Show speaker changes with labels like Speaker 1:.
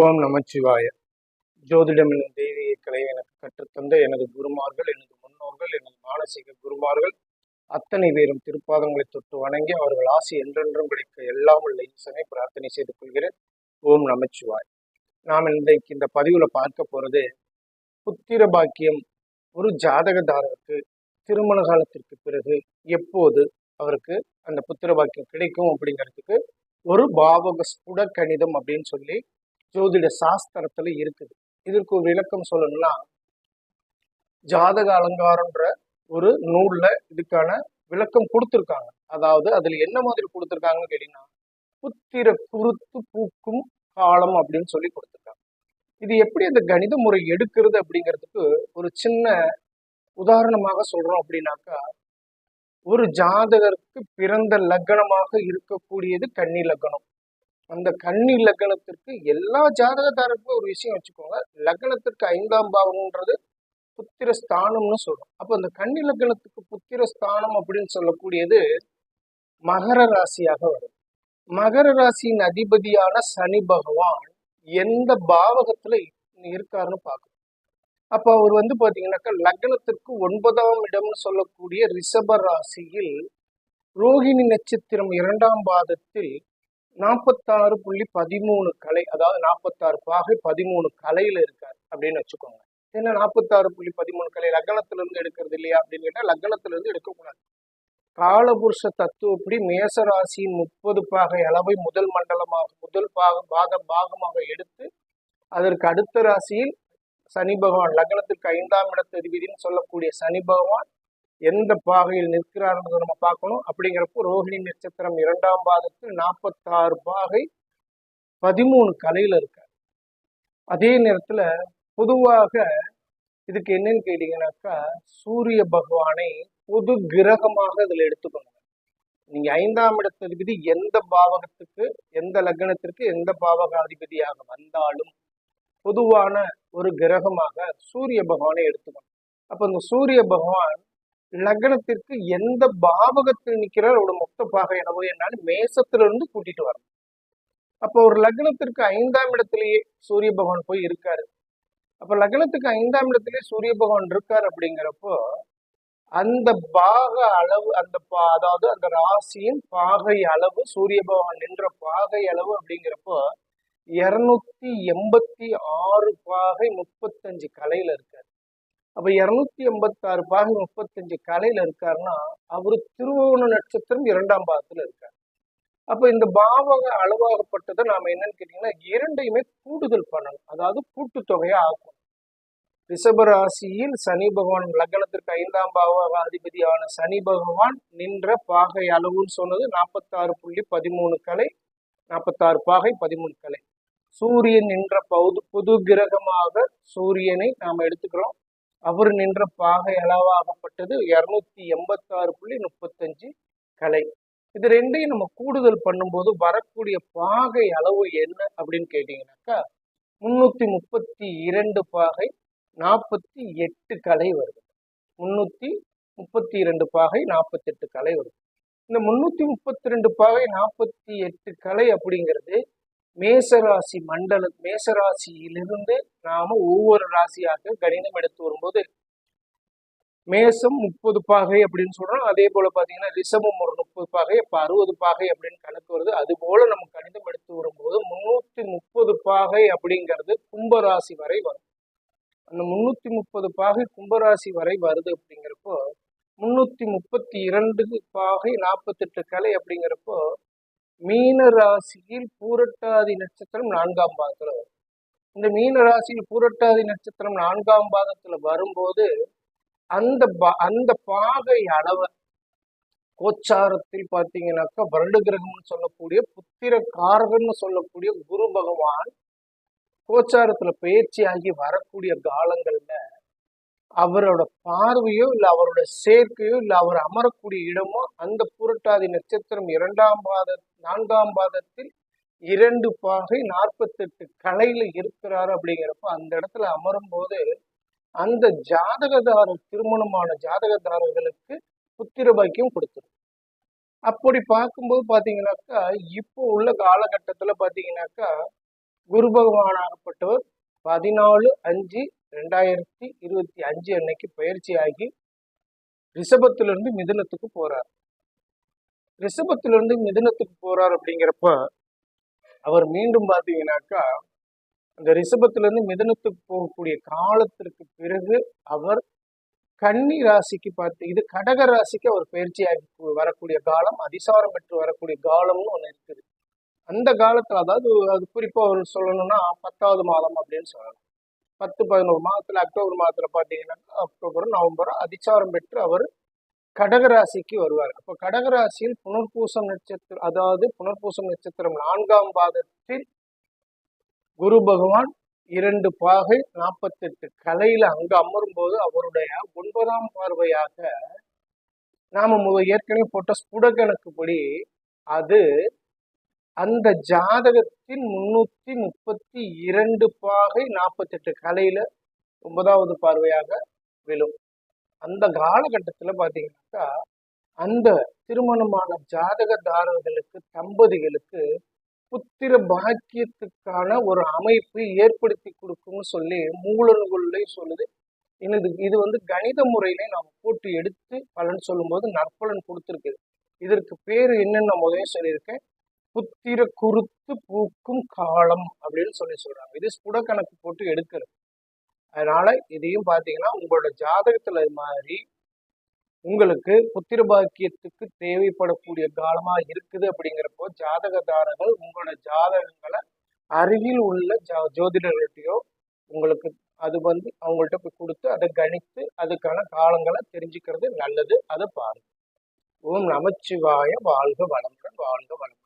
Speaker 1: ஓம் நமச்சிவாய. ஜோதிடம் என்னும் தெய்வீக கலையை எனக்கு கற்றுத்தந்த எனது குருமார்கள், எனது முன்னோர்கள், எனது மானசீக குருமார்கள் அத்தனை பேரும் திருப்பாதங்களை தொட்டு வணங்கி அவர்கள் ஆசி என்றென்றும் கிடைக்க எல்லாம் உள்ள ஈசனை பிரார்த்தனை செய்து கொள்கிறேன். ஓம் நமச்சிவாய். நாம் இன்றைக்கு இந்த பதிவுல பார்க்க போறது, புத்திர பாக்கியம் ஒரு ஜாதகதாரருக்கு திருமண காலத்திற்கு பிறகு எப்போது அவருக்கு அந்த புத்திர பாக்கியம் கிடைக்கும் அப்படிங்கிறதுக்கு ஒரு பாவக ஸ்புட கணிதம் அப்படின்னு சொல்லி ஜோதிட சாஸ்திரத்துல இருக்குது. இதற்கு ஒரு விளக்கம் சொல்லணும்னா, ஜாதக அலங்காரம்ன்ற ஒரு நூல்ல இதுக்கான விளக்கம் கொடுத்துருக்காங்க. அதாவது அதுல என்ன மாதிரி கொடுத்துருக்காங்கன்னு கேட்டீங்கன்னா, புத்திர குருத்து பூக்கும் காலம் அப்படின்னு சொல்லி கொடுத்துருக்காங்க. இது எப்படி அந்த கணித முறை எடுக்கிறது அப்படிங்கிறதுக்கு ஒரு சின்ன உதாரணமாக சொல்றோம் அப்படின்னாக்கா, ஒரு ஜாதகருக்கு பிறந்த லக்னமாக இருக்கக்கூடியது கன்னி லக்னம். அந்த கன்னி லக்னத்திற்கு எல்லா ஜாதகதாரருக்கும் ஒரு விஷயம் வச்சுக்கோங்க, லக்னத்திற்கு 5ஆம் பாவம்ன்றது புத்திர ஸ்தானம்னு சொல்றோம். அப்ப அந்த கன்னி லக்னத்துக்கு புத்திர ஸ்தானம் அப்படின்னு சொல்லக்கூடியது மகர ராசியாக வரும். மகர ராசியின் அதிபதியான சனி பகவான் எந்த பாவகத்துல இருக்காருன்னு பார்க்கணும். அப்ப அவர் பாத்தீங்கன்னாக்கா லக்னத்திற்கு 9ஆம் இடம்னு சொல்லக்கூடிய ரிஷப ராசியில் ரோகிணி நட்சத்திரம் 2ஆம் பாதத்தில் 46.13 கலை, அதாவது 46 பாகை 13 கலையில இருக்காரு அப்படின்னு வச்சுக்கோங்க. என்ன 46.13 கலை லக்னத்துல இருந்து எடுக்கிறது இல்லையா அப்படின்னு கேட்டா, லக்னத்துல இருந்து எடுக்கக்கூடாது. காலபுருஷ தத்துவப்படி மேசராசியின் 30 பாகை அளவை முதல் மண்டலமாக முதல் பாகமாக எடுத்து அதற்கு அடுத்த ராசியில் சனி பகவான், லக்னத்திற்கு 5ஆம் இடத்து அதிபதினு சொல்லக்கூடிய சனி பகவான் எந்த பாகையில் நிற்கிறார்ன்றதை நம்ம பார்க்கணும். அப்படிங்கிறப்போ ரோஹிணி நட்சத்திரம் 2ஆம் பாதத்தில் 46 பாகை 13 கலையில இருக்கார். அதே நேரத்துல பொதுவாக இதுக்கு என்னன்னு கேட்டீங்கன்னாக்கா, சூரிய பகவானை பொது கிரகமாக இதுல எடுத்துக்கணும். நீங்க 5ஆம் இடத்து அதிபதி எந்த பாவகத்துக்கு, எந்த லக்னத்திற்கு எந்த பாவக அதிபதியாக வந்தாலும் பொதுவான ஒரு கிரகமாக சூரிய பகவானை எடுத்துக்கணும். அப்ப இந்த சூரிய பகவான் லக்னத்திற்கு எந்த பாவகத்தில் நிற்கிறார், அவரோட மொத்த பாகை அளவு என்னாலும் மேசத்திலிருந்து கூட்டிட்டு வரணும். அப்போ ஒரு லக்னத்திற்கு 5ஆம் இடத்திலேயே சூரிய பகவான் போய் இருக்காரு. அப்ப லக்னத்துக்கு 5ஆம் இடத்திலேயே சூரிய பகவான் இருக்காரு அப்படிங்கிறப்போ அந்த பாக அளவு, அதாவது அந்த ராசியின் பாகை அளவு, சூரிய பகவான் நின்ற பாகை அளவு அப்படிங்கிறப்போ 286 பாகை 35 கலையில இருக்காரு. அப்ப 286 பாகை 35 கலையில இருக்காருன்னா அவரு திருவோண நட்சத்திரம் 2ஆம் பாகத்துல இருக்காரு. அப்ப இந்த பாவக அளவாகப்பட்டதை நாம என்னன்னு கேட்டீங்கன்னா, இரண்டையுமே கூடுதல் பண்ணணும், அதாவது கூட்டுத்தொகையா ஆகும். ரிஷபராசியில் சனி பகவான், லக்னத்திற்கு 5ஆம் பாவக அதிபதியான சனி பகவான் நின்ற பாகை அளவுன்னு சொன்னது 46.13 கலை, 46 பாகை 13 கலை. சூரியன் நின்ற பொது கிரகமாக சூரியனை நாம எடுத்துக்கிறோம். அவர் நின்ற பாகை அளவாகப்பட்டது 286.35 கலை. இது ரெண்டையும் நம்ம கூடுதல் பண்ணும்போது வரக்கூடிய பாகை அளவு என்ன அப்படின்னு கேட்டீங்கன்னாக்கா, 332 பாகை 48 கலை வருது. 332 பாகை 48 கலை வருது. இந்த 332 பாகை 48 கலை அப்படிங்கிறது மேசராசி மேசராசியிலிருந்து நாம ஒவ்வொரு ராசியாக கணிதம் எடுத்து வரும்போது, மேசம் 30 பாகை அப்படின்னு சொல்றோம். அதே போல பாத்தீங்கன்னா ரிஷபம் ஒரு 30 பாகை, அப்ப 60 பாகை அப்படின்னு கணக்கு வருது. அது போல நம்ம கணிதம் எடுத்து வரும்போது 330 பாகை அப்படிங்கிறது கும்பராசி வரை வரும். அந்த 330 பாகை கும்பராசி வரை வருது அப்படிங்கிறப்போ 332 பாகை 48 கலை அப்படிங்கிறப்போ மீன ராசியில் பூரட்டாதி நட்சத்திரம் 4ஆம் பாதத்துல வரும். இந்த மீன ராசியில் பூரட்டாதி நட்சத்திரம் 4ஆம் பாதத்துல வரும்போது அந்த பாகை அளவை கோச்சாரத்தில் பாத்தீங்கன்னாக்கா வருட கிரகம்னு சொல்லக்கூடிய புத்திர காரகன்னு சொல்லக்கூடிய குரு பகவான் கோச்சாரத்துல பயிற்சியாகி வரக்கூடிய காலங்கள்ல அவரோட பார்வையோ இல்ல அவரோட சேர்க்கையோ இல்ல அவர் அமரக்கூடிய இடமோ அந்த பூரட்டாதி நட்சத்திரம் 4ஆம் பாதத்தில் 2 பாகை 48 கலையில இருக்கிறாரு அப்படிங்கிறப்ப அந்த இடத்துல அமரும் போது அந்த ஜாதகதாரர், திருமணமான ஜாதகதாரர்களுக்கு புத்திர பாக்கியம் கொடுத்துரும். அப்படி பார்க்கும்போது பாத்தீங்கன்னாக்கா இப்போ உள்ள காலகட்டத்துல பாத்தீங்கன்னாக்கா குரு பகவானாகப்பட்டவர் 14/5/2025 அன்னைக்கு பயிற்சியாகி ரிஷபத்திலிருந்து மிதுனத்துக்கு போறார். ரிஷபத்திலிருந்து மிதுனத்துக்கு போறார் அப்படிங்கிறப்ப அவர் மீண்டும் பார்த்தீங்கன்னாக்கா அந்த ரிஷபத்திலிருந்து மிதுனத்துக்கு போகக்கூடிய காலத்திற்கு பிறகு அவர் கன்னி ராசிக்கு இது கடக ராசிக்கு அவர் பயிற்சியாகி வரக்கூடிய காலம், அதிசாரம் பெற்று வரக்கூடிய காலம்னு ஒன்று இருக்குது. அந்த காலத்துல, அதாவது அது குறிப்பா அவர் சொல்லணும்னா 10வது மாதம் அப்படின்னு சொல்லலாம். 10-11 மாதத்துல, அக்டோபர் மாதத்துல பாத்தீங்கன்னாக்கா அக்டோபர் நவம்பர் அதிசாரம் பெற்று அவர் கடகராசிக்கு வருவார். அப்போ கடகராசியில் புனர்பூசம் நட்சத்திரம், அதாவது புனர்பூசம் நட்சத்திரம் 4ஆம் பாதத்தில் குரு பகவான் 2 பாகை 48 கலையில அங்க அமரும் போது அவருடைய 9ஆம் பார்வையாக நாம ஏற்கனவே போட்ட ஸ்புட கணக்குப்படி அது அந்த ஜாதகத்தின் 332 பாகை 48 கலையில 9வது பார்வையாக விழும். அந்த காலகட்டத்துல பாத்தீங்கன்னாக்கா அந்த திருமணமான ஜாதகதாரர்களுக்கு, தம்பதிகளுக்கு புத்திர பாக்கியத்துக்கான ஒரு அமைப்பை ஏற்படுத்தி கொடுக்கும்னு சொல்லி மூலநூல்ல சொல்லுது. இது வந்து கணித முறையில நாம் போட்டு எடுத்து பலன் சொல்லும்போது நற்பலன் கொடுத்துருக்கு. இதற்கு பேரு என்னன்னு நான் முதலே சொல்லியிருக்கேன், புத்திர குருத்து பூக்கும் காலம் அப்படின்னு சொல்றாங்க. இது ஸ்புட கணக்கு போட்டு எடுக்கிறது. அதனால இதையும் பாத்தீங்கன்னா உங்களோட ஜாதகத்துல மாதிரி உங்களுக்கு புத்திர பாக்கியத்துக்கு தேவைப்படக்கூடிய காலமா இருக்குது. அப்படிங்கிறப்போ ஜாதகதாரர்கள் உங்களோட ஜாதகங்களை அருகில் உள்ள ஜோதிடர்கள்ட்டையோ உங்களுக்கு அது வந்து அவங்கள்ட்ட போய் கொடுத்து அதை கணித்து அதுக்கான காலங்களை தெரிஞ்சுக்கிறது நல்லது. அதை பாருங்க. ஓம் நமச்சிவாய. வாழ்க வளமுடன். வாழ்க வளமுடன்.